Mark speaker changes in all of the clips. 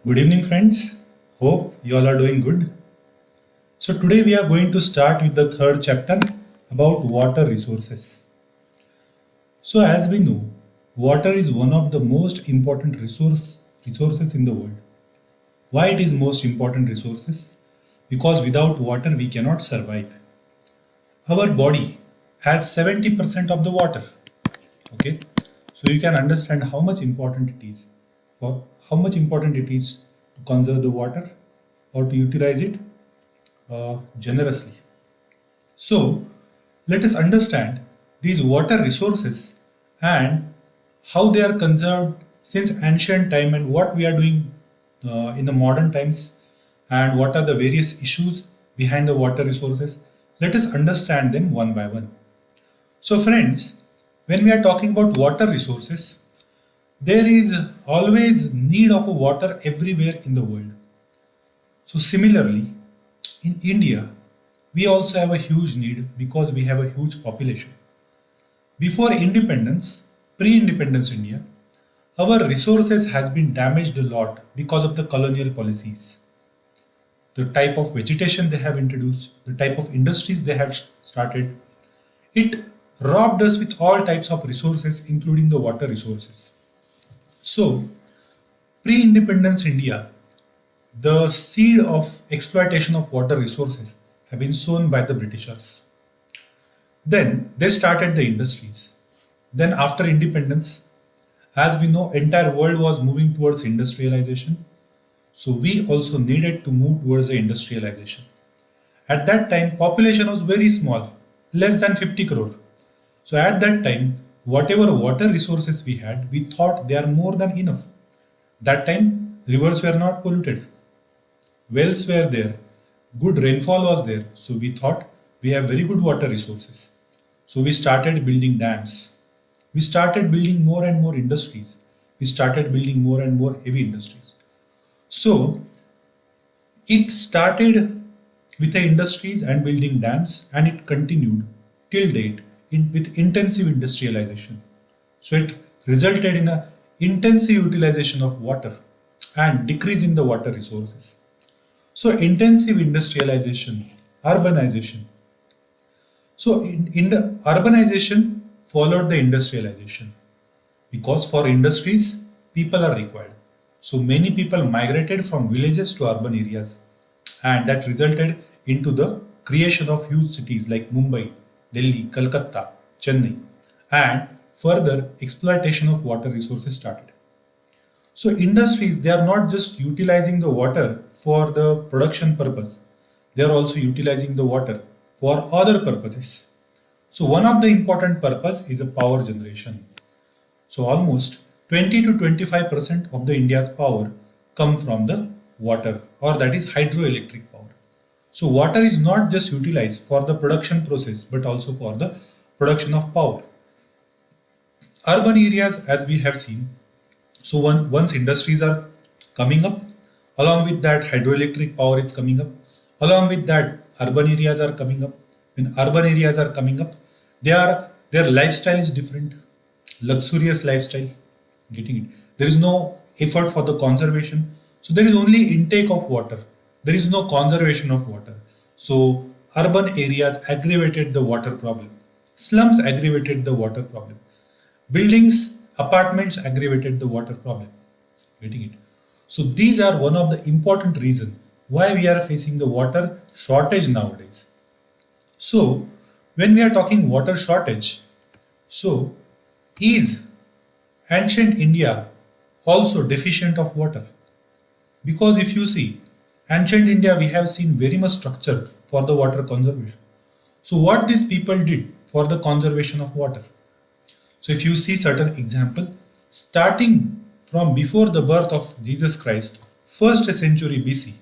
Speaker 1: Good evening, friends. Hope you all are doing good. So, today we are going to start with the third chapter about water resources. So, as we know, water is one of the most important resources in the world. Why it is most important resources? Because without water we cannot survive. Our body has 70% of the water. Okay, so you can understand how much important it is for how much important it is to conserve the water or to utilize it generously. So, let us understand these water resources and how they are conserved since ancient time and what we are doing in the modern times and what are the various issues behind the water resources. Let us understand them one by one. So, friends, when we are talking about water resources, there is always need of water everywhere in the world. So similarly, in India, we also have a huge need because we have a huge population. Before independence, pre-independence India, our resources has been damaged a lot because of the colonial policies. The type of vegetation they have introduced, the type of industries they have started, it robbed us with all types of resources, including the water resources. So, pre-independence India, the seed of exploitation of water resources have been sown by the Britishers. Then they started the industries. Then after independence, as we know, entire world was moving towards industrialization. So we also needed to move towards the industrialization. At that time, population was very small, less than 50 crore. So at that time, whatever water resources we had, we thought they are more than enough. That time, rivers were not polluted. Wells were there, good rainfall was there, so we thought we have very good water resources. So we started building dams. We started building more and more industries. We started building more and more heavy industries. So it started with the industries and building dams, and it continued till date with intensive industrialization. So it resulted in a intensive utilization of water and decrease in the water resources. So intensive industrialization, urbanization. So in the urbanization followed the industrialization because for industries people are required. So many people migrated from villages to urban areas, and that resulted into the creation of huge cities like Mumbai, Delhi, Calcutta, Chennai, and further exploitation of water resources started. So industries, they are not just utilizing the water for the production purpose, they are also utilizing the water for other purposes. So one of the important purpose is a power generation. So almost 20 to 25% of the India's power come from the water, or that is hydroelectric power. So water is not just utilized for the production process but also for the production of power. Urban areas, as we have seen, so once industries are coming up, along with that hydroelectric power is coming up, along with that urban areas are coming up. When urban areas are coming up, their lifestyle is different, luxurious lifestyle. Getting it? There is no effort for the conservation, so there is only intake of water. There is no conservation of water. So urban areas aggravated the water problem. Slums aggravated the water problem. Buildings, apartments aggravated the water problem. Getting it? So these are one of the important reasons why we are facing the water shortage nowadays. So when we are talking water shortage, so is ancient India also deficient of water? Because if you see, ancient India we have seen very much structure for the water conservation. So what these people did for the conservation of water? So if you see certain example, starting from before the birth of Jesus Christ, first century BC,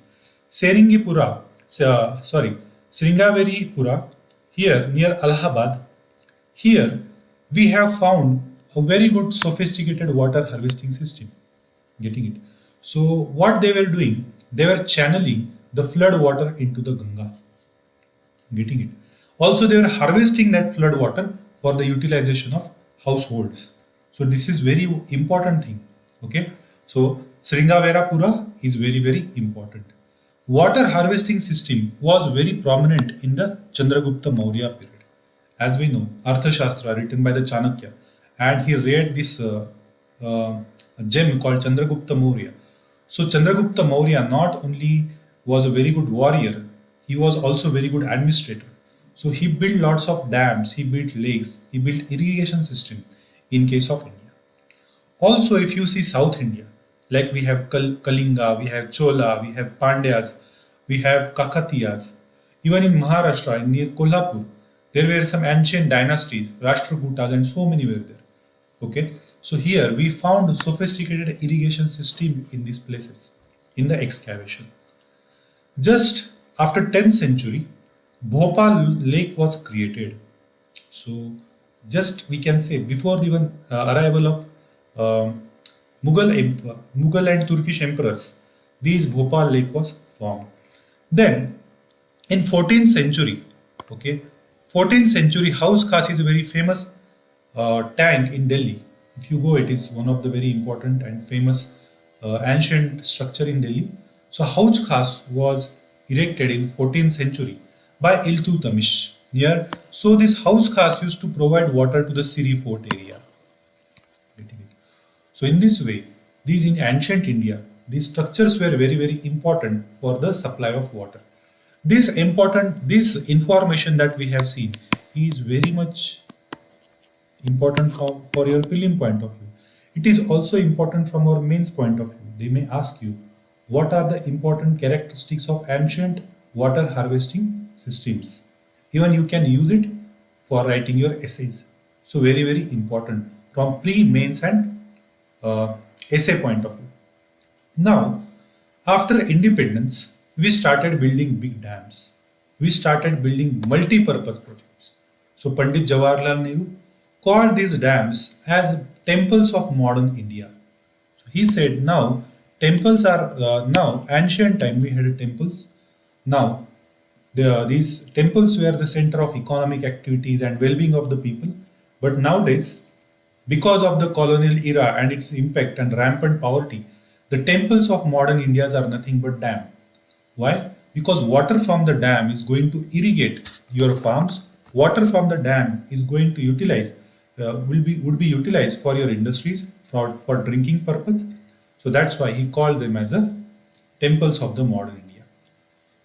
Speaker 1: Seringipura, Sringaveripura, here near Allahabad, here we have found a very good sophisticated water harvesting system. Getting it? So what they were doing, they were channeling the flood water into the Ganga. Getting it? Also, they were harvesting that flood water for the utilization of households. So this is very important thing. Okay. So Sringaverapura is very, very important. Water harvesting system was very prominent in the Chandragupta Maurya period. As we know, Arthashastra written by the Chanakya, and he read this uh, gem called Chandragupta Maurya. So Chandragupta Maurya not only was a very good warrior, he was also very good administrator. So he built lots of dams, he built lakes, he built irrigation system in case of India. Also, if you see South India, like we have Kalinga, we have Chola, we have Pandyas, we have Kakatiyas. Even in Maharashtra, near Kolhapur, there were some ancient dynasties, Rashtrakutas, and so many were there. Okay, so here we found sophisticated irrigation system in these places in the excavation. Just after 10th century, Bhopal Lake was created. So, just we can say before the even arrival of Mughal and Turkish emperors, these Bhopal Lake was formed. Then, in 14th century, okay, 14th century House Khas is a very famous tank in Delhi. If you go, it is one of the very important and famous ancient structure in Delhi. So Hauj Khas was erected in 14th century by Iltutmish near. So this Hauj Khas used to provide water to the Siri fort area. Getting it? So in this way, these in ancient India, these structures were very very important for the supply of water. This information that we have seen is very much important for your prelim point of view. It is also important from our mains point of view. They may ask you, what are the important characteristics of ancient water harvesting systems? Even you can use it for writing your essays. So very, very important from pre-mains and essay point of view. Now, after independence, we started building big dams. We started building multi-purpose projects. So Pandit Jawaharlal Nehru called these dams as temples of modern India. So he said now temples are now ancient time we had temples. Now these temples were the center of economic activities and well-being of the people. But nowadays, because of the colonial era and its impact and rampant poverty, the temples of modern India are nothing but dam. Why? Because water from the dam is going to irrigate your farms. Water from the dam is going to utilize would be utilized for your industries for drinking purpose. So that's why he called them as a temples of the modern India.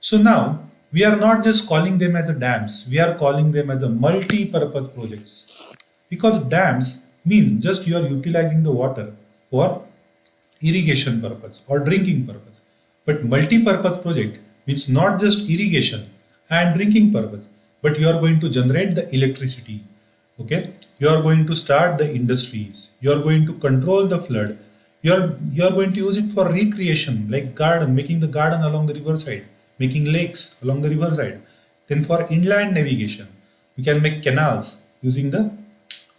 Speaker 1: So now we are not just calling them as a dams, we are calling them as a multi-purpose projects. Because dams means just you are utilizing the water for irrigation purpose or drinking purpose. But multi-purpose project means not just irrigation and drinking purpose, but you are going to generate the electricity. Okay, you are going to start the industries. You are going to control the flood. You are going to use it for recreation, like garden, making the garden along the riverside, making lakes along the riverside. Then for inland navigation, you can make canals using the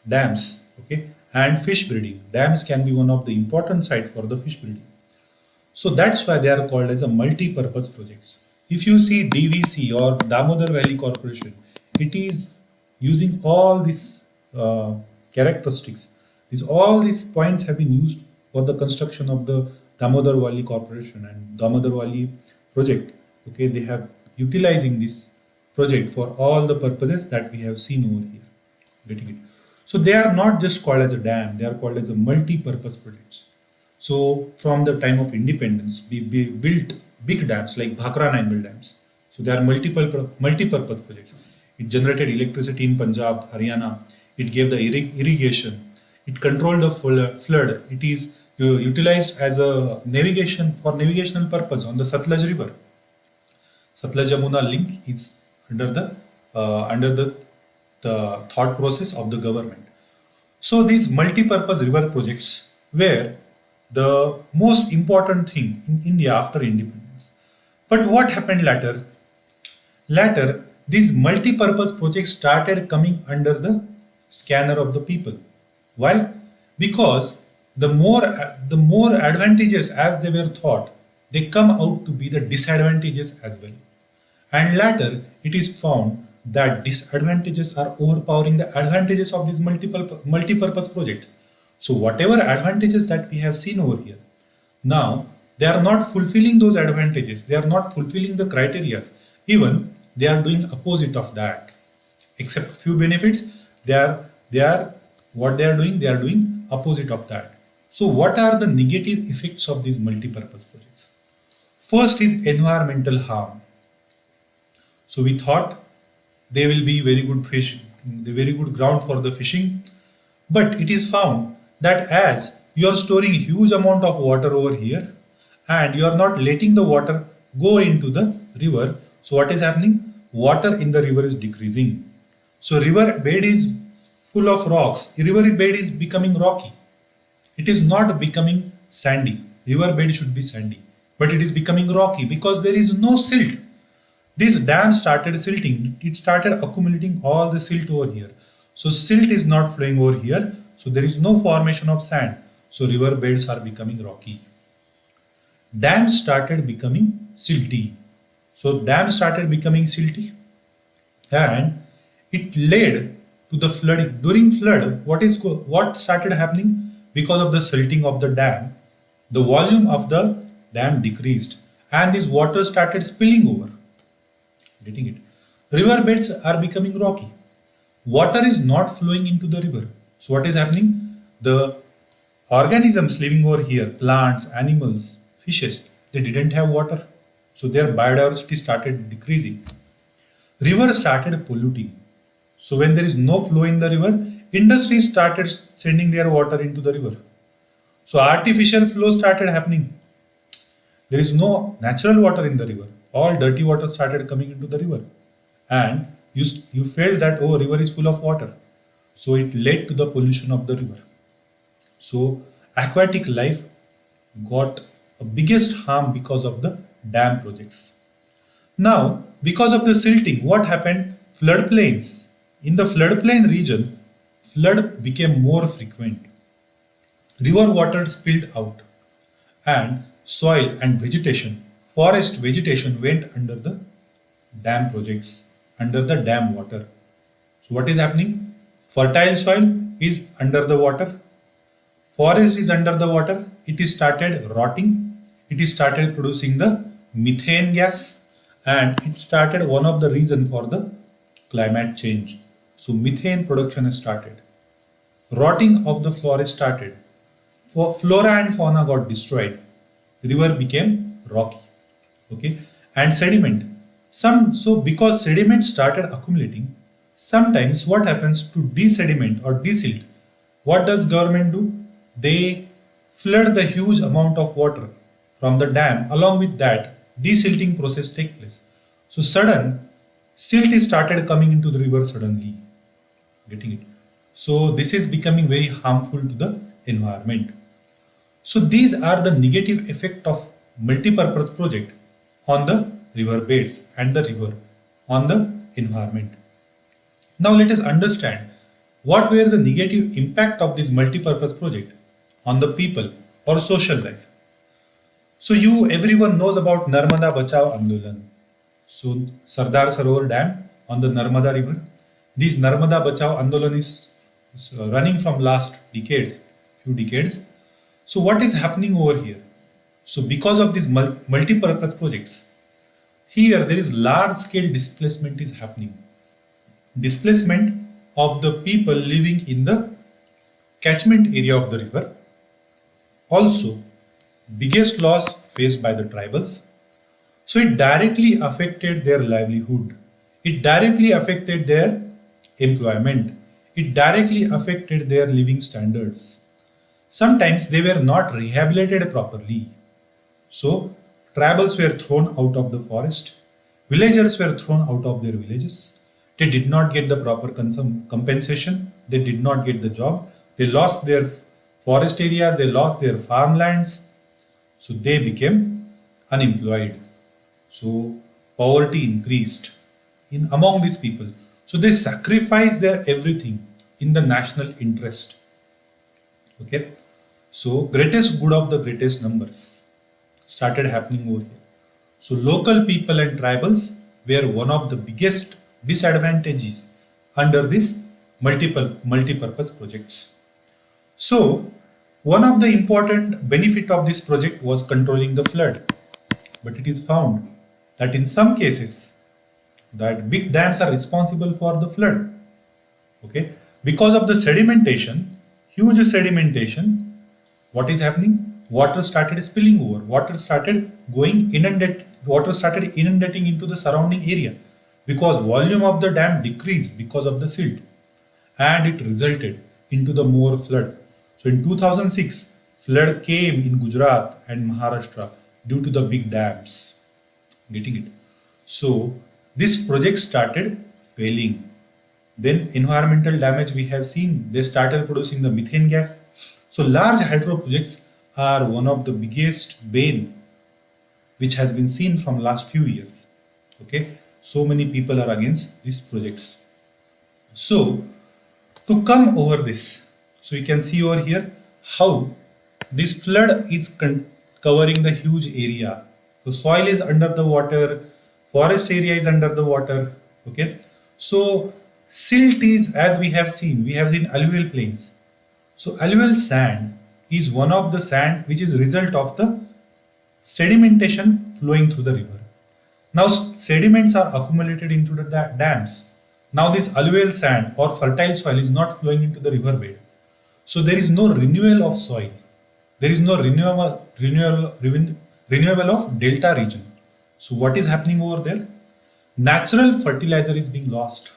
Speaker 1: dams. Okay, and fish breeding. Dams can be one of the important sites for the fish breeding. So that's why they are called as a multi-purpose projects. If you see DVC or Damodar Valley Corporation, it is using all these characteristics. All these points have been used for the construction of the Damodar Valley Corporation and Damodar Valley project. Okay, they have utilizing this project for all the purposes that we have seen over here. Getting it? So they are not just called as a dam; they are called as a multi-purpose projects. So from the time of independence, we built big dams like Bhakra Nangal dams. So they are multi-purpose projects. It generated electricity in Punjab, Haryana. It gave the irrigation. It controlled the flood. It is utilized as a navigation for navigational purpose on the Satluj River. Satluj Jamuna link is under the thought process of the government. So these multi-purpose river projects were the most important thing in India after independence. But what happened later? Later, these multi-purpose projects started coming under the scanner of the people. Why? Because the more advantages as they were thought, they come out to be the disadvantages as well. And later, it is found that disadvantages are overpowering the advantages of these multi-purpose projects. So whatever advantages that we have seen over here, Now they are not fulfilling those advantages. They are not fulfilling the criteria. Even they are doing opposite of that. Except few benefits, they are what they are doing. They are doing opposite of that. So what are the negative effects of these multi-purpose projects? First is environmental harm. So we thought they will be very good fish, the very good ground for the fishing. But it is found that as you are storing huge amount of water over here and you are not letting the water go into the river, so what is happening? Water in the river is decreasing. So river bed is full of rocks. River bed is becoming rocky. It is not becoming sandy. River bed should be sandy, but it is becoming rocky because there is no silt. This dam started silting. It started accumulating all the silt over here. So silt is not flowing over here. So there is no formation of sand. So river beds are becoming rocky. Dams started becoming silty. So dam started becoming silty and it led to the flooding. During flood, what started happening? Because of the silting of the dam, the volume of the dam decreased and this water started spilling over. Getting it? River beds are becoming rocky. Water is not flowing into the river. So what is happening? The organisms living over here, plants, animals, fishes, they didn't have water. So their biodiversity started decreasing. River started polluting. So when there is no flow in the river, industries started sending their water into the river. So artificial flow started happening. There is no natural water in the river. All dirty water started coming into the river. And you felt that, oh, river is full of water. So it led to the pollution of the river. So aquatic life got a biggest harm because of the dam projects. Now, because of the silting, what happened? Floodplains. In the floodplain region, flood became more frequent. River water spilled out and soil and vegetation, forest vegetation went under the dam projects, under the dam water. So what is happening? Fertile soil is under the water, forest is under the water, it is started rotting, it is started producing the methane gas and it started one of the reason for the climate change. So methane production has started. Rotting of the forest started. Flora and fauna got destroyed. River became rocky. Okay, and sediment. So because sediment started accumulating, sometimes what happens to desediment or desilt? What does government do? They flood the huge amount of water from the dam. Along with that, desilting process take place. So sudden silt is started coming into the river suddenly. Getting it? So this is becoming very harmful to the environment. So these are the negative effect of multi-purpose project on the river beds and the river on the environment. Now let us understand what were the negative impact of this multi-purpose project on the people or social life. So everyone knows about Narmada Bachao Andolan. So Sardar Sarovar Dam on the Narmada River. This Narmada Bachao Andolan is running from last few decades. So what is happening over here? So because of these multi-purpose projects, here there is large scale displacement is happening. Displacement of the people living in the catchment area of the river. Also, biggest loss faced by the tribals. So it directly affected their livelihood. It directly affected their employment. It directly affected their living standards. Sometimes they were not rehabilitated properly. So tribals were thrown out of the forest. Villagers were thrown out of their villages. They did not get the proper compensation. They did not get the job. They lost their forest areas. They lost their farmlands. So they became unemployed. So poverty increased in among these people. So they sacrificed their everything in the national interest. Okay. So greatest good of the greatest numbers started happening over here. So local people and tribals were one of the biggest disadvantages under this multi-purpose projects. So One of the important benefit of this project was controlling the flood, but it is found that in some cases that big dams are responsible for the flood. Okay, because of the sedimentation, huge sedimentation, what is happening? Water started spilling over. Water started inundating into the surrounding area because volume of the dam decreased because of the silt, and it resulted into the more flood. So in 2006, flood came in Gujarat and Maharashtra due to the big dams. Getting it? So this project started failing. Then environmental damage we have seen. They started producing the methane gas. So large hydro projects are one of the biggest bane which has been seen from last few years. Okay, so many people are against these projects. So to come over this, so you can see over here how this flood is covering the huge area. So soil is under the water, forest area is under the water. Okay, so silt is, as we have seen alluvial plains. So alluvial sand is one of the sand which is result of the sedimentation flowing through the river. Now sediments are accumulated into the dams. Now this alluvial sand or fertile soil is not flowing into the riverbed. So there is no renewal of soil. There is no renewal of delta region. So what is happening over there? Natural fertilizer is being lost.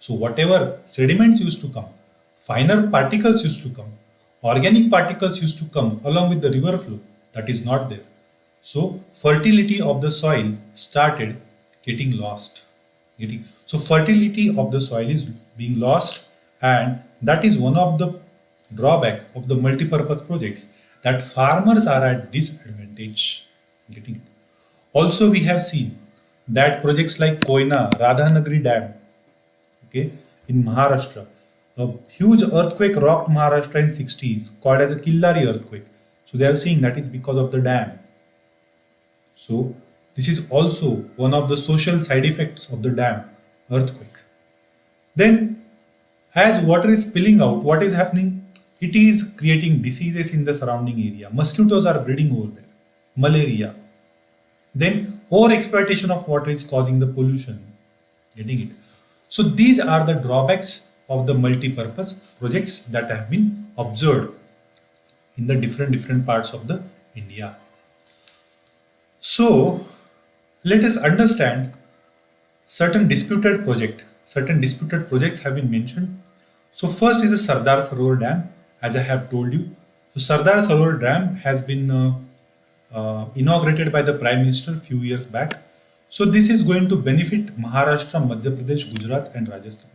Speaker 1: So whatever sediments used to come, finer particles used to come, organic particles used to come along with the river flow, that is not there. So fertility of the soil started getting lost. So fertility of the soil is being lost, and that is one of the drawback of the multi-purpose projects, that farmers are at disadvantage. Getting it? Also we have seen that projects like Koyna, Radhanagri Dam, okay, in Maharashtra, a huge earthquake rocked Maharashtra in 60s called as a Killari earthquake. So they are saying that is because of the dam. So this is also one of the social side effects of the dam earthquake. Then as water is spilling out, what is happening? It is creating diseases in the surrounding area. Mosquitoes are breeding over there, malaria. Then over exploitation of water is causing the pollution. Getting it? So these are the drawbacks of the multi-purpose projects that have been observed in the different parts of the India. So let us understand certain disputed project. Certain disputed projects have been mentioned. So first is the Sardar Sarovar Dam, as I have told you. So Sardar Sarovar Dam has been inaugurated by the Prime Minister a few years back. So this is going to benefit Maharashtra, Madhya Pradesh, Gujarat and Rajasthan.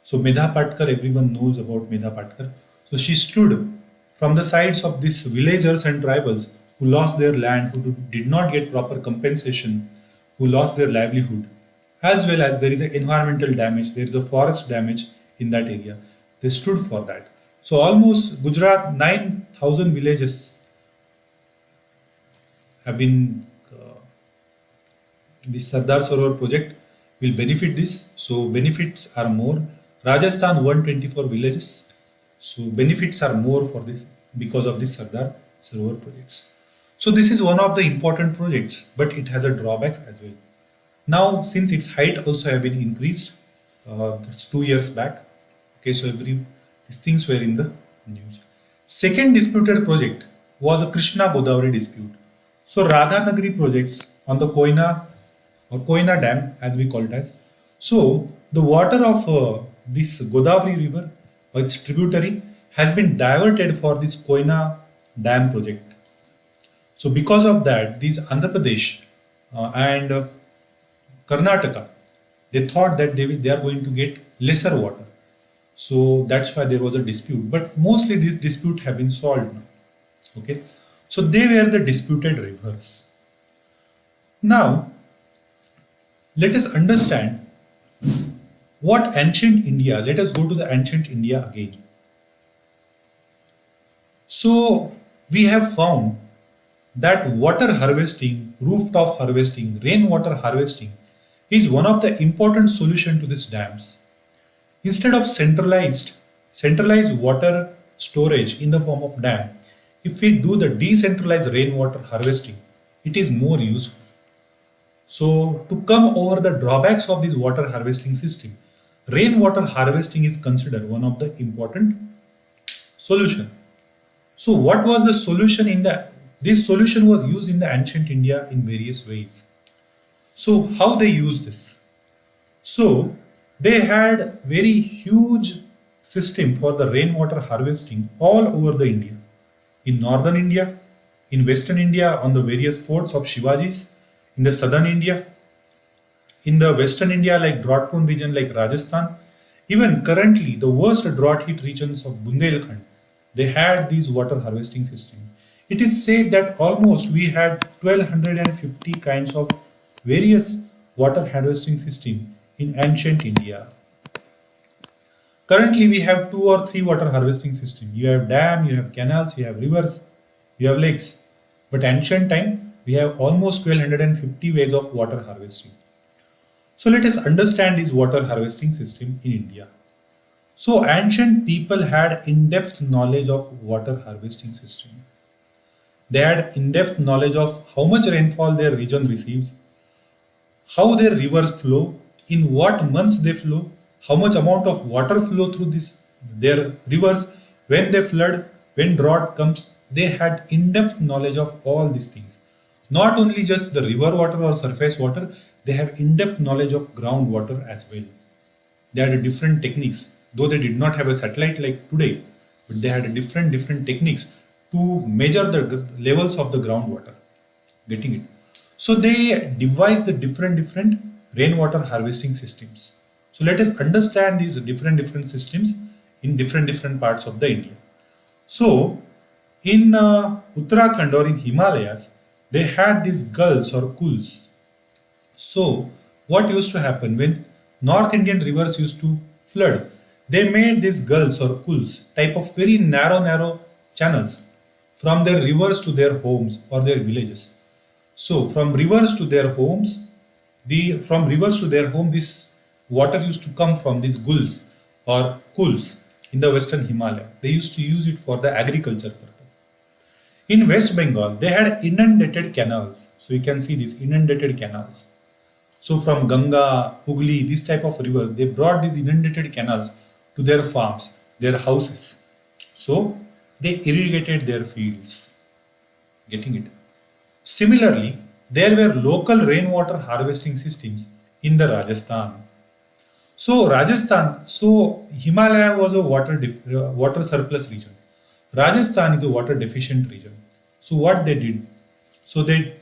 Speaker 1: So Medha Patkar, everyone knows about Medha Patkar. So she stood from the sides of these villagers and tribals who lost their land, who did not get proper compensation, who lost their livelihood, as well as there is a environmental damage, there is a forest damage in that area. They stood for that. So almost Gujarat, 9,000 villages have been, this Sardar Sarovar project will benefit this. So benefits are more. Rajasthan 124 villages. So benefits are more for this because of this Sardar Sarovar projects. So this is one of the important projects, but it has a drawbacks as well. Now, since its height also have been increased, that's 2 years back. Okay, so these things were in the news. Second disputed project was a Krishna Godavari dispute. So Radhanagri projects on the Koyna or Koyna Dam, as we call it as. So the water of this Godavari river or its tributary has been diverted for this Koyna Dam project. So because of that, these Andhra Pradesh and Karnataka, they thought that they are going to get lesser water. So that's why there was a dispute. But mostly this dispute have been solved now. Okay. So they were the disputed rivers. Now, let us understand what ancient India, let us go to the ancient India again. So we have found that water harvesting, rooftop harvesting, rainwater harvesting is one of the important solution to these dams. Instead of centralized water storage in the form of dam, if we do the decentralized rainwater harvesting, it is more useful. So, to come over the drawbacks of this water harvesting system, rainwater harvesting is considered one of the important solution. So, what was the solution in the this solution was used in the ancient India in various ways. So, how they use this? So, they had very huge system for the rainwater harvesting all over the India. In northern India, in western India on the various forts of Shivajis, in the southern India, in the western India like drought prone region like Rajasthan, even currently the worst drought hit regions of Bundelkhand, they had these water harvesting system. It is said that almost we had 1250 kinds of various water harvesting system in ancient India. Currently, we have two or three water harvesting systems. You have dam, you have canals, you have rivers, you have lakes. But ancient time, we have almost 1250 ways of water harvesting. So let us understand this water harvesting system in India. So ancient people had in-depth knowledge of water harvesting system. They had in-depth knowledge of how much rainfall their region receives, how their rivers flow, in what months they flow, how much amount of water flow through this their rivers, when they flood, when drought comes. They had in-depth knowledge of all these things. Not only just the river water or surface water, they have in-depth knowledge of groundwater as well. They had different techniques, though they did not have a satellite like today, but they had different techniques to measure the levels of the groundwater. Getting it? So they devised the different rainwater harvesting systems. So let us understand these different systems in different parts of the India. So in Uttarakhand or in Himalayas, they had these gulls or kuls. So what used to happen when North Indian rivers used to flood? They made these gulls or kuls, type of very narrow channels from their rivers to their homes or their villages. So from rivers to their homes, from rivers to their home, this water used to come from these gulls or kuls in the western Himalaya. They used to use it for the agriculture purpose. In West Bengal, they had inundated canals. So you can see these inundated canals. So from Ganga, Hooghly, these type of rivers, they brought these inundated canals to their farms, their houses. So they irrigated their fields. Getting it? Similarly, there were local rainwater harvesting systems in the Rajasthan. So Rajasthan, so Himalaya was a water surplus region. Rajasthan is a water deficient region. So what they did? So they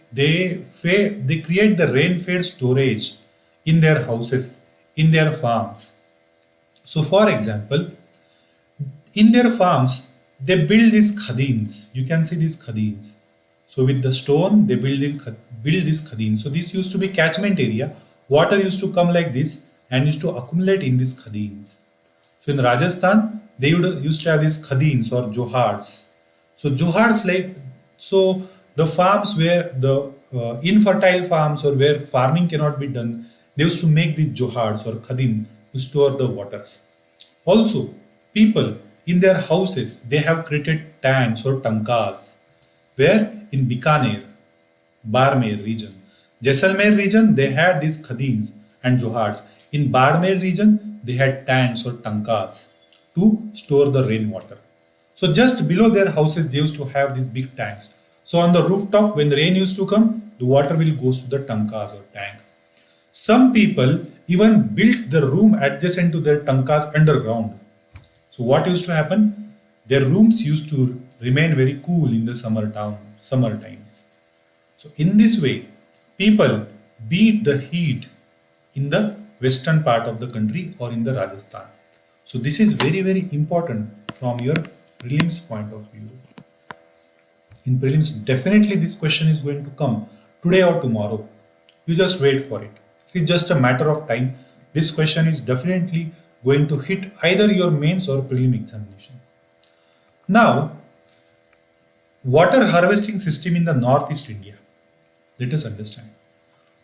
Speaker 1: create the rain-fed storage in their houses, in their farms. So for example, in their farms, they build these khadins. You can see these khadins. So with the stone, they build this khadin. So this used to be catchment area. Water used to come like this and used to accumulate in these khadins. So in Rajasthan, they used to have these khadins or johards. So johards so the farms where the infertile farms or where farming cannot be done, they used to make these johards or khadin to store the waters. Also, people in their houses, they have created tanks or tankas, where in Bikaner, Barmer region. Jaisalmer region, they had these khadins and johards. In Barmer region, they had tanks or tankas to store the rainwater. So just below their houses, they used to have these big tanks. So on the rooftop, when the rain used to come, the water will go to the tankas or tank. Some people even built the room adjacent to their tankas underground. So what used to happen? Their rooms used to remain very cool in the summer times. So in this way, people beat the heat in the western part of the country or in the Rajasthan. So this is very important from your prelims point of view. In prelims, definitely this question is going to come today or tomorrow. You just wait for it. It's just a matter of time. This question is definitely going to hit either your mains or prelim examination. Now, water harvesting system in the Northeast India. Let us understand.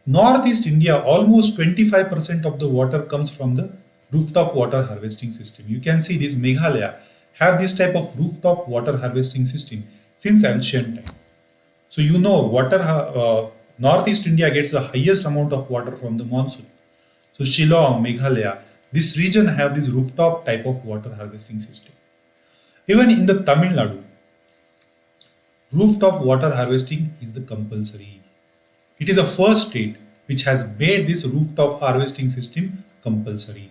Speaker 1: Northeast India, almost 25% of the water comes from the rooftop water harvesting system. You can see this Meghalaya have this type of rooftop water harvesting system since ancient time. So you know, Northeast India gets the highest amount of water from the monsoon. So Shillong, Meghalaya, this region have this rooftop type of water harvesting system. Even in the Tamil Nadu, rooftop water harvesting is the compulsory. It is the first state which has made this rooftop harvesting system compulsory.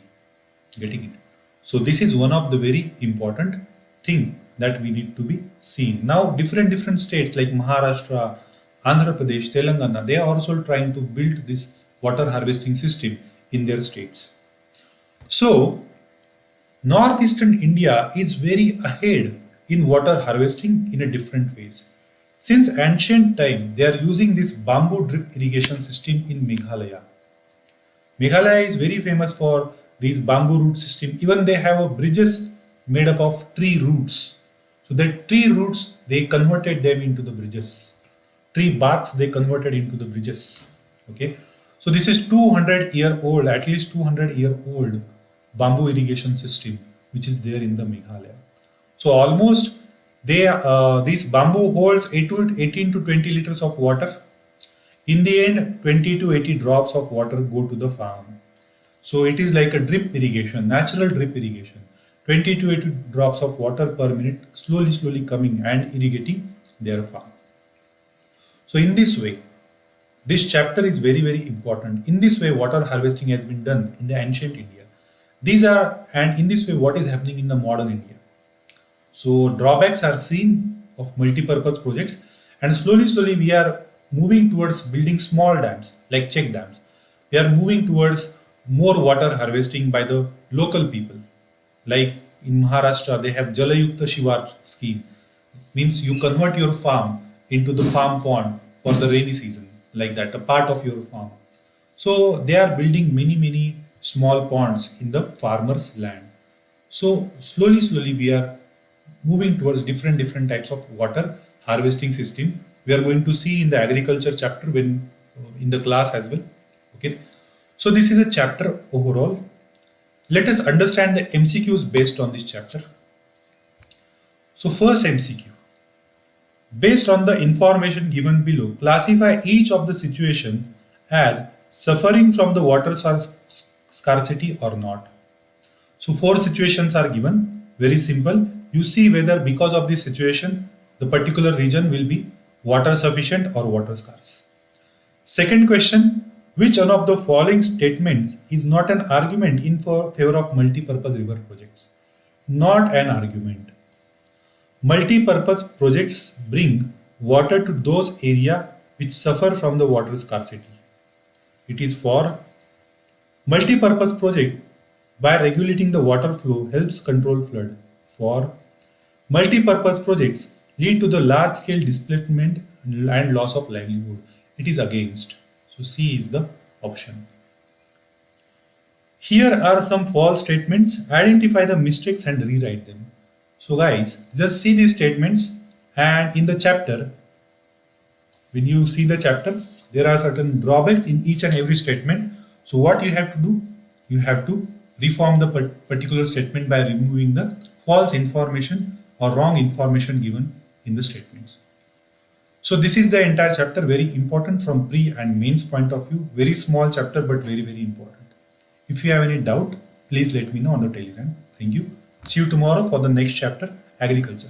Speaker 1: Getting it? So this is one of the very important thing that we need to be seen. Now different states like Maharashtra, Andhra Pradesh, Telangana, they are also trying to build this water harvesting system in their states. So northeastern India is very ahead in water harvesting in a different ways. Since ancient time, they are using this bamboo drip irrigation system in Meghalaya. Meghalaya is very famous for these bamboo root system. Even they have a bridges made up of tree roots. So the tree roots they converted them into the bridges. Tree barks they converted into the bridges. Okay. So this is 200-year old, at least 200-year old bamboo irrigation system which is there in the Meghalaya. So almost this bamboo holds 18 to 20 liters of water. In the end, 20 to 80 drops of water go to the farm. So it is like a drip irrigation, natural drip irrigation. 20 to 80 drops of water per minute slowly coming and irrigating their farm. So in this way, this chapter is very important. In this way, water harvesting has been done in the ancient India. And in this way, what is happening in the modern India? So drawbacks are seen of multi-purpose projects, and slowly we are moving towards building small dams like check dams. We are moving towards more water harvesting by the local people. Like in Maharashtra, they have Jalayukta Shivar scheme. Means you convert your farm into the farm pond for the rainy season, like that, a part of your farm. So they are building many small ponds in the farmer's land. So slowly we are moving towards different types of water harvesting system. We are going to see in the agriculture chapter when in the class as well. Okay. So this is a chapter overall. Let us understand the MCQs based on this chapter. So first MCQ. Based on the information given below, classify each of the situation as suffering from the water scarcity or not. So 4 situations are given. Very simple. You see whether because of this situation, the particular region will be water sufficient or water scarce. Second question, which one of the following statements is not an argument in favor of multi-purpose river projects? Not an argument. Multi-purpose projects bring water to those areas which suffer from the water scarcity. It is for multi-purpose project by regulating the water flow helps control flood. For multi-purpose projects lead to the large-scale displacement and loss of livelihood. It is against. So C is the option. Here are some false statements. Identify the mistakes and rewrite them. So guys, just see these statements, and in the chapter, when you see the chapter, there are certain drawbacks in each and every statement. So what you have to do? You have to reform the particular statement by removing the false information or wrong information given in the statements. So this is the entire chapter, very important from pre and mains point of view. Very small chapter but very important. If you have any doubt, please let me know on the Telegram. Thank you. See you tomorrow for the next chapter, agriculture.